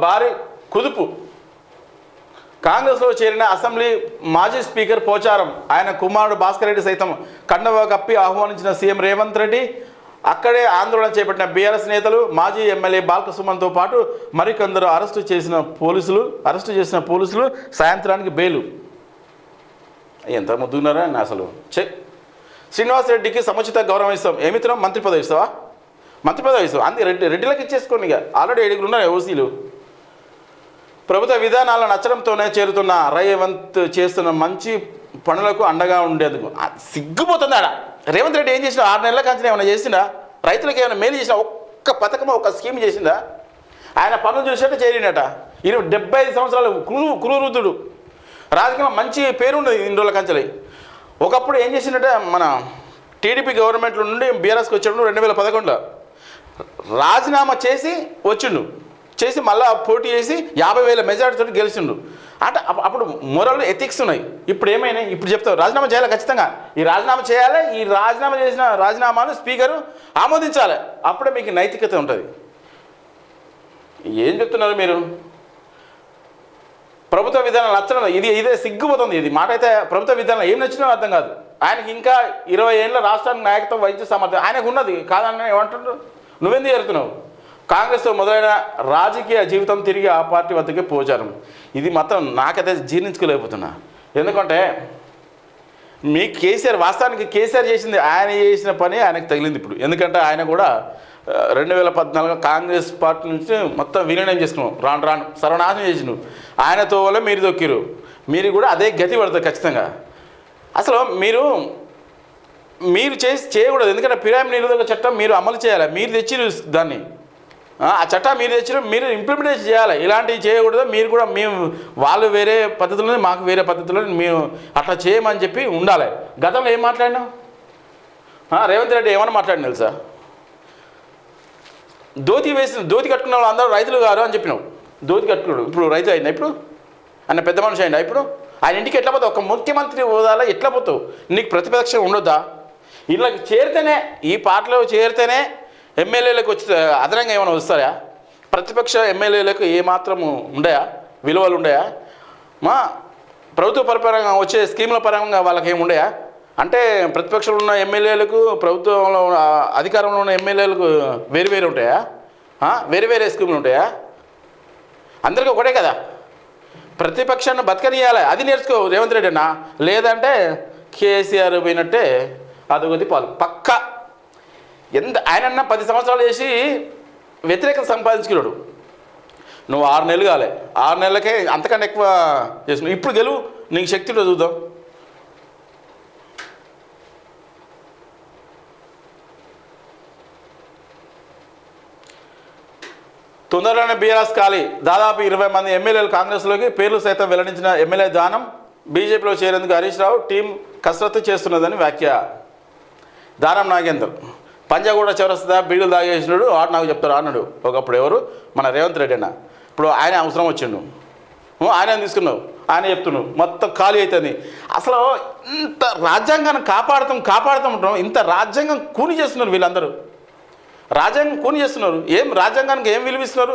భారీ కుదుపు. కాంగ్రెస్లో చేరిన అసెంబ్లీ మాజీ స్పీకర్ పోచారం ఆయన కుమారుడు భాస్కర్ రెడ్డి సైతం కండవ కప్పి ఆహ్వానించిన సీఎం రేవంత్ రెడ్డి. అక్కడే ఆందోళన చేపట్టిన బీఆర్ఎస్ నేతలు, మాజీ ఎమ్మెల్యే బాల్కసుమన్తో పాటు మరికొందరు అరెస్టు చేసిన పోలీసులు సాయంత్రానికి బెయిలు. ఎంత ముద్దున్నారా అసలు. శ్రీనివాస్ రెడ్డికి సముచిత గౌరవం ఇస్తాం. ఏమిత్రం మంత్రి పదవి ఇస్తావా? మంత్రి పదవి ఇస్తావు అందుకే రెడ్డిలకు ఇచ్చేసుకోండి. ఇక ఆల్రెడీ 7 ఉన్నారు ఓసీలు. ప్రభుత్వ విధానాలను నచ్చడంతోనే చేరుతున్న రేవంత్ చేస్తున్న మంచి పనులకు అండగా ఉండేందుకు సిగ్గుపోతుంది. ఆడ రేవంత్ రెడ్డి ఏం చేసినా 6 నెలల కంచె ఏమైనా చేసిందా? రైతులకు ఏమైనా మేలు చేసినా? ఒక్క పథకం, ఒక్క స్కీమ్ చేసిందా? ఆయన పనులు చూసినట్టు చేరినట. 75 సంవత్సరాలు కురువృద్ధుడు. రాజకీయంలో మంచి పేరు ఉన్నది ఇన్ని రోజుల కంచెలి. ఒకప్పుడు ఏం చేసిందట, మన టీడీపీ గవర్నమెంట్లో నుండి బీఆర్ఎస్కి వచ్చాడు 2011లో. రాజీనామా చేసి మళ్ళీ పోటీ చేసి 50,000 మెజార్టీతో గెలిచిండు. అంటే అప్పుడు మొరల్ ఎథిక్స్ ఉన్నాయి. ఇప్పుడు ఏమైనాయి? ఇప్పుడు చెప్తావు రాజీనామా చేయాలి, ఖచ్చితంగా ఈ రాజీనామా చేయాలి. ఈ రాజీనామా చేసిన రాజీనామాను స్పీకరు ఆమోదించాలి. అప్పుడే మీకు నైతికత ఉంటుంది. ఏం చెప్తున్నారు మీరు? ప్రభుత్వ విధానం నచ్చడం ఇదే సిగ్గుపోతుంది. ఇది మాట అయితే ప్రభుత్వ విధానం ఏం నచ్చినా అర్థం కాదు. ఆయనకి ఇంకా 20 ఏళ్ళ రాష్ట్రానికి నాయకత్వం వహించే సామర్థ్యం ఆయనకు ఉన్నది. కాదని ఏమంటున్నారు? నువ్వెందుకు చేరుతున్నావు? కాంగ్రెస్తో మొదలైన రాజకీయ జీవితం తిరిగి ఆ పార్టీ వద్దకే పోచారు. ఇది మాత్రం నాకైతే జీర్ణించుకోలేకపోతున్నా. ఎందుకంటే మీ కేసీఆర్, వాస్తవానికి కేసీఆర్ చేసింది, ఆయన చేసిన పని ఆయనకు తగిలింది ఇప్పుడు. ఎందుకంటే ఆయన కూడా 2014 కాంగ్రెస్ పార్టీ నుంచి మొత్తం విలీనం చేసుకున్నాం. రాను సర్వనాశనం చేసినావు. ఆయనతో వల్ల మీరు దొక్కిరు. మీరు కూడా అదే గతి పడుతుంది ఖచ్చితంగా. అసలు మీరు చేయకూడదు. ఎందుకంటే ఫిరాయింపు నిరోధక చట్టం మీరు అమలు చేయాలి. మీరు తెచ్చిరు దాన్ని, ఆ చట్టం మీరు తెచ్చిరు, మీరు ఇంప్లిమెంటేషన్ చేయాలి. ఇలాంటివి చేయకూడదు. మీరు కూడా వాళ్ళు వేరే పద్ధతుల్లో, మాకు వేరే పద్ధతుల్లో మేము అట్లా చేయమని చెప్పి ఉండాలి. గతంలో ఏం మాట్లాడినావు? రేవంత్ రెడ్డి ఏమన్నా మాట్లాడిన తెలుసా? ధోతి కట్టుకున్న వాళ్ళు అందరూ రైతులు గారు అని చెప్పినావు. ధోతి కట్టుకున్నాడు. ఇప్పుడు రైతు అయినా? ఇప్పుడు ఆయన పెద్ద మనిషి అయినా? ఇప్పుడు ఆయన ఇంటికి ఎట్లా పోతావు? ఒక ముఖ్యమంత్రి హోదాలో ఎట్లా పోతావు? నీకు ప్రతిపక్షం ఉండొద్దా? ఇలా చేరితేనే, ఈ పార్టీలో చేరితేనే ఎమ్మెల్యేలకు వచ్చి అదనంగా ఏమైనా వస్తాయా? ప్రతిపక్ష ఎమ్మెల్యేలకు ఏమాత్రము ఉండయా? విలువలు ఉండయా? మా ప్రభుత్వ పరంగా వచ్చే స్కీముల పరంగా వాళ్ళకి ఏమి ఉండయా? అంటే ప్రతిపక్షంలో ఉన్న ఎమ్మెల్యేలకు, ప్రభుత్వంలో అధికారంలో ఉన్న ఎమ్మెల్యేలకు వేరు ఉంటాయా? వేరే స్కీములు ఉంటాయా? అందరికీ ఒకటే కదా. ప్రతిపక్షాన్ని బతకనియాలి. అది నేర్చుకో రేవంత్ రెడ్డి అన్న. లేదంటే కేసీఆర్ పోయినట్టే అదొకటి పాలు పక్క. ఆయనన్న 10 సంవత్సరాలు చేసి వ్యతిరేకత సంపాదించుకున్నాడు. నువ్వు 6 నెలలు కాలే, 6 నెలలకే అంతకన్నా ఎక్కువ చేసినావు. ఇప్పుడు గెలువు, నీకు శక్తిలో చూద్దాం. తొందరలోనే బీఆర్ఎస్ ఖాళీ. దాదాపు 20 మంది ఎమ్మెల్యేలు కాంగ్రెస్లోకి, పేర్లు సైతం వెల్లడించిన ఎమ్మెల్యే దానం. బీజేపీలో చేరేందుకు హరీష్ రావు టీం కసరత్తు చేస్తున్నదని వ్యాఖ్య. దానం నాగేందర్ పంజాగూడ చౌరస్తా బీడులు తాగేసినాడు, ఆడు నాకు చెప్తారు అన్నాడు ఒకప్పుడు. ఎవరు? మన రేవంత్ రెడ్డి అన్న. ఇప్పుడు ఆయన అవసరం వచ్చిండు, ఆయన తీసుకున్నావు, ఆయన చెప్తున్నావు, మొత్తం ఖాళీ అవుతుంది. అసలు ఇంత రాజ్యాంగాన్ని కాపాడుతుంటాం, ఇంత రాజ్యాంగం కూని చేస్తున్నారు వీళ్ళందరూ. రాజ్యాంగం కూని చేస్తున్నారు. ఏం రాజ్యాంగానికి ఏం విలువిస్తున్నారు?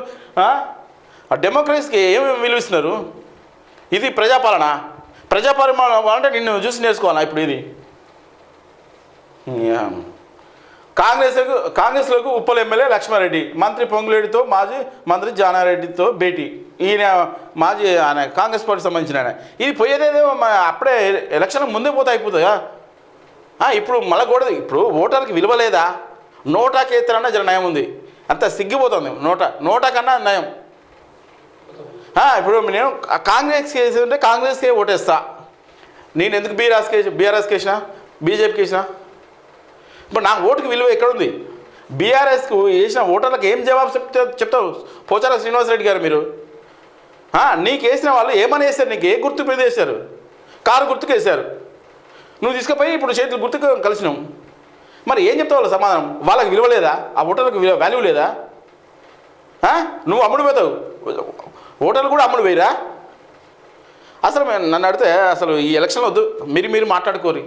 డెమోక్రసీకి ఏం విలువిస్తున్నారు? ఇది ప్రజాపాలన అంటే నిన్ను చూసి నేర్చుకోవాలా ఇప్పుడు? ఇది కాంగ్రెస్లోకి ఉప్పల్ ఎమ్మెల్యే లక్ష్మారెడ్డి, మంత్రి పొంగులేడితో మాజీ మంత్రి జానారెడ్డితో భేటీ. ఈయన మాజీ ఆయన కాంగ్రెస్ పార్టీకి సంబంధించిన ఆయన. ఇది పోయేదేదో అప్పుడే ఎలక్షన్ ముందే పోతే అయిపోతుందా? ఇప్పుడు మళ్ళీ కూడా ఇప్పుడు ఓటర్కి విలువ లేదా? నోటాకి ఎత్తనన్నా జర నయం ఉంది. అంత సిగ్గిపోతుంది. నోటా కన్నా నయం. ఇప్పుడు నేను కాంగ్రెస్కి వేసి ఉంటే కాంగ్రెస్కే ఓటేస్తా. నేను ఎందుకు బీఆర్ఎస్కి వేసినా, బీజేపీకి వేసినా? ఇప్పుడు నా ఓటుకి విలువ ఎక్కడుంది? బీఆర్ఎస్కు వేసిన ఓటర్లకు ఏం జవాబు చెప్తావు? పోచార శ్రీనివాసరెడ్డి గారు మీరు నీకు వేసిన వాళ్ళు ఏమని వేశారు? నీకు ఏ గుర్తు మీద వేశారు? కారు గుర్తుకు వేశారు. నువ్వు తీసుకుపోయి ఇప్పుడు చేతులు గుర్తుకు కలిసినావు. మరి ఏం చెప్తావు వాళ్ళ సమాధానం? వాళ్ళకి విలువ లేదా? ఆ ఓటర్లకు వాల్యూ లేదా? నువ్వు అమ్ముడు పోతావు, ఓటర్లు కూడా అమ్ముడు పోయిరా? అసలు నన్ను అడిగితే అసలు ఈ ఎలక్షన్ వద్దు, మీరు మాట్లాడుకోరు,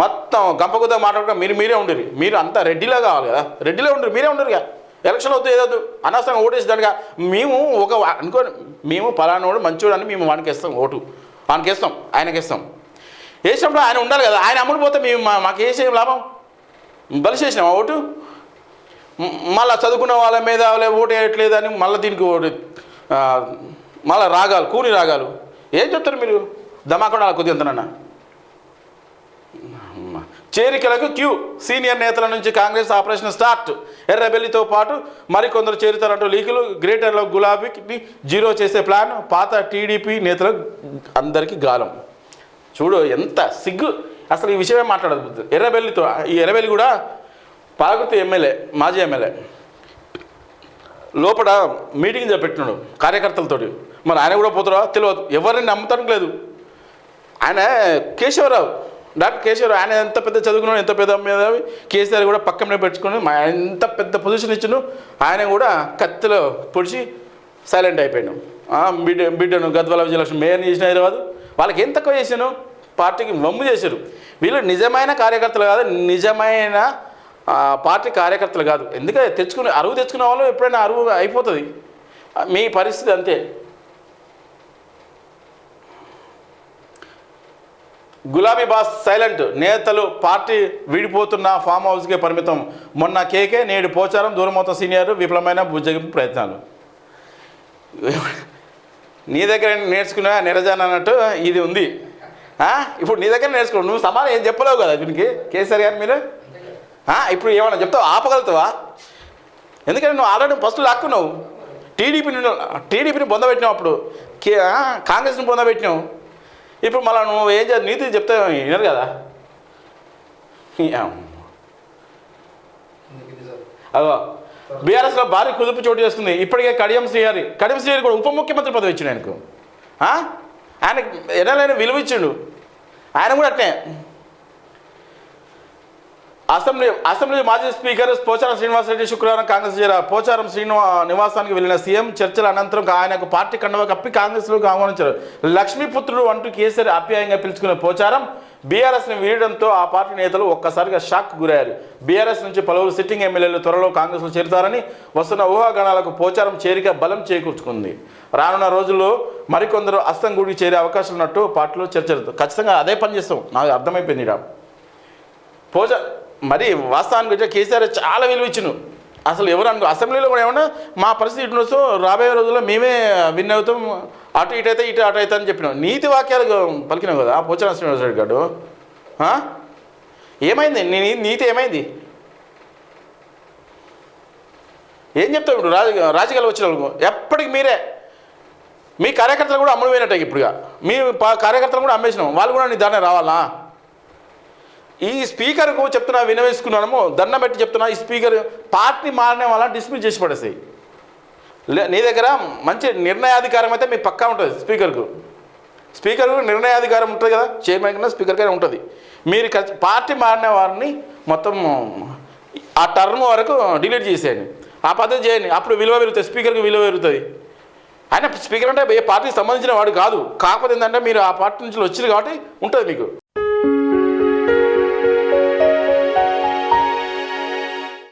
మొత్తం గంపగుద్దా మాట్లాడుకో, మీరే ఉండరు. మీరు అంతా రెడ్డిలో కావాలి కదా, రెడ్డిలో ఉండరు, మీరే ఉండరుగా. ఎలక్షన్ వద్దు ఏదొద్దు అనవసరంగా ఓటేసి దానిగా మేము ఒక అనుకో మేము పలానోడు మంచోడు అని మేము వానికి ఇస్తాం ఓటు వానికి ఇస్తాం ఆయనకి ఇస్తాం వేసినప్పుడు ఆయన ఉండాలి కదా ఆయన అమ్ముడు పోతే మేము మాకు వేసే లాభం బలి చేసినాం ఓటు మళ్ళీ చదువుకున్న వాళ్ళ మీద ఓటు వేయట్లేదు అని మళ్ళీ దీనికి ఓటు మళ్ళీ రాగాలు కూని రాగాలు ఏం చెప్తారు మీరు దమాకుండా కొద్దిగా ఎంతనన్నా చేరికలకు క్యూ సీనియర్ నేతల నుంచి కాంగ్రెస్ ఆపరేషన్ స్టార్ట్ ఎర్రబెల్లితో పాటు మరికొందరు చేరుతారంటూ లీకులు గ్రేటర్లో గులాబీని జీరో చేసే ప్లాన్ పాత టీడీపీ నేతలు అందరికీ గాలం చూడు ఎంత సిగ్గు అసలు ఈ విషయమే మాట్లాడదు ఎర్రబెల్లితో ఈ ఎర్రబెల్లి కూడా పాలకుర్తి ఎమ్మెల్యే మాజీ ఎమ్మెల్యే లోపల మీటింగ్ పెట్టినాడు కార్యకర్తలతోటి మరి ఆయన కూడా పోతారా తెలియదు ఎవరిని నమ్ముతానికి లేదు ఆయన కేశవరావు డాక్టర్ కేశవరావు ఆయన ఎంత పెద్ద చదువుకున్నాడు ఎంత పెద్ద మీద కేసీఆర్ కూడా పక్కనే పెట్టుకుని ఎంత పెద్ద పొజిషన్ ఇచ్చాను ఆయన కూడా కత్తిలో పొడిచి సైలెంట్ అయిపోయాను బిడ్డను గద్వాల విజయలక్ష్మి మేయర్ని చేసిన హైదరాబాద్ వాళ్ళకి ఏం తక్కువ చేశాను పార్టీకి వమ్ము చేశారు వీళ్ళు నిజమైన కార్యకర్తలు కాదు నిజమైన పార్టీ కార్యకర్తలు కాదు ఎందుకంటే అరువు తెచ్చుకునే వాళ్ళు ఎప్పుడైనా అరువు అయిపోతుంది మీ పరిస్థితి అంతే గులాబీ బాస్ సైలెంట్ నేతలు పార్టీ విడిపోతున్న ఫామ్ హౌస్కే పరిమితం మొన్న కేకే నేడు పోచారం దూరమవుతున్న సీనియర్ విఫలమైన బుజ్జగింపు ప్రయత్నాలు నీ దగ్గర నేర్చుకున్నా నిరజాన్ అన్నట్టు ఇది ఉంది ఇప్పుడు నీ దగ్గర నేర్చుకో నువ్వు సమానం ఏం చెప్పలేవు కదా దీనికి కేసీఆర్ గారు మీరు ఇప్పుడు ఏమన్నా చెప్తావు ఆపగలుగుతావా ఎందుకంటే నువ్వు ఆల్రెడీ ఫస్ట్ లాక్కున్నావు టీడీపీని పొందబెట్టినావు అప్పుడు కాంగ్రెస్ని పొందబెట్టినావు ఇప్పుడు మళ్ళీ నువ్వు ఏం చేయాలి నీతి చెప్తే వినరు కదా అదో బీఆర్ఎస్లో భారీ కుదుపు చోటు చేస్తుంది ఇప్పటికే కడియం శ్రీహరి కూడా ఉప ముఖ్యమంత్రి పదవి ఇచ్చిండు ఆయనకు ఆయనకు ఎన్నైనా విలువ ఇచ్చిండు ఆయన కూడా అట్నే అసెంబ్లీ మాజీ స్పీకర్ పోచారం శ్రీనివాసరెడ్డి శుక్రవారం కాంగ్రెస్ పోచారం నివాసానికి వెళ్ళిన సీఎం చర్చల అనంతరం ఆయనకు పార్టీ కండువా కప్పి కాంగ్రెస్లోకి ఆహ్వానించారు లక్ష్మీపుత్రుడు అంటూ కేసీఆర్ ఆప్యాయంగా పిలుచుకున్న పోచారం బీఆర్ఎస్ని వీడడంతో ఆ పార్టీ నేతలు ఒక్కసారిగా షాక్ గురయ్యారు బీఆర్ఎస్ నుంచి పలువురు సిట్టింగ్ ఎమ్మెల్యేలు త్వరలో కాంగ్రెస్లో చేరుతారని వస్తున్న ఊహాగానాలకు పోచారం చేరిక బలం చేకూర్చుకుంది రానున్న రోజుల్లో మరికొందరు అస్తంగూడికి చేరే అవకాశం ఉన్నట్టు పార్టీలో చర్చలు ఖచ్చితంగా అదే పని చేస్తాం నాకు అర్థమైపోయింది మరి వాస్తవానికి కేసీఆర్ చాలా విలువ ఇచ్చిన అసలు ఎవరు అనుకో అసెంబ్లీలో కూడా ఏమన్నా మా పరిస్థితి ఇటు వస్తూ రాబోయే రోజుల్లో మేమే విన్ అవుతాం అటు ఇటు అయితే ఇటు అటు అయితే అని చెప్పినాం నీతి వాక్యాలు పలికినావు కదా పోచారం శ్రీనివాసరెడ్డి గారు ఏమైంది నీతి ఏమైంది ఏం చెప్తావు ఇప్పుడు రాజకీయాలు వచ్చిన వాళ్ళకు ఎప్పటికి మీరే మీ కార్యకర్తలు కూడా అమ్ముడు పోయినట్టే ఇప్పుడుగా మీ కార్యకర్తలు కూడా అమ్మేసినాం వాళ్ళు కూడా నీ దాన్ని రావాలా ఈ స్పీకర్కు చెప్తున్నా వినవేసుకున్నాము దండం పెట్టి చెప్తున్నా ఈ స్పీకర్ పార్టీ మారనే వల్ల డిస్మిస్ చేసి పడేసాయి నీ దగ్గర మంచి నిర్ణయాధికారం అయితే మీకు పక్కా ఉంటుంది స్పీకర్కు నిర్ణయాధికారం ఉంటుంది కదా చైర్మన్ కన్నా స్పీకర్ గానే ఉంటుంది మీరు పార్టీ మారిన వారిని మొత్తం ఆ టర్మ్ వరకు డిలీట్ చేసేయండి ఆ పద్ధతి చేయండి అప్పుడు విలువ పెరుగుతుంది స్పీకర్కి విలువ పెరుగుతుంది ఆయన స్పీకర్ అంటే ఏ పార్టీకి సంబంధించిన వాడు కాదు కాకపోతే ఏంటంటే మీరు ఆ పార్టీ నుంచి వచ్చారు కాబట్టి ఉంటుంది మీకు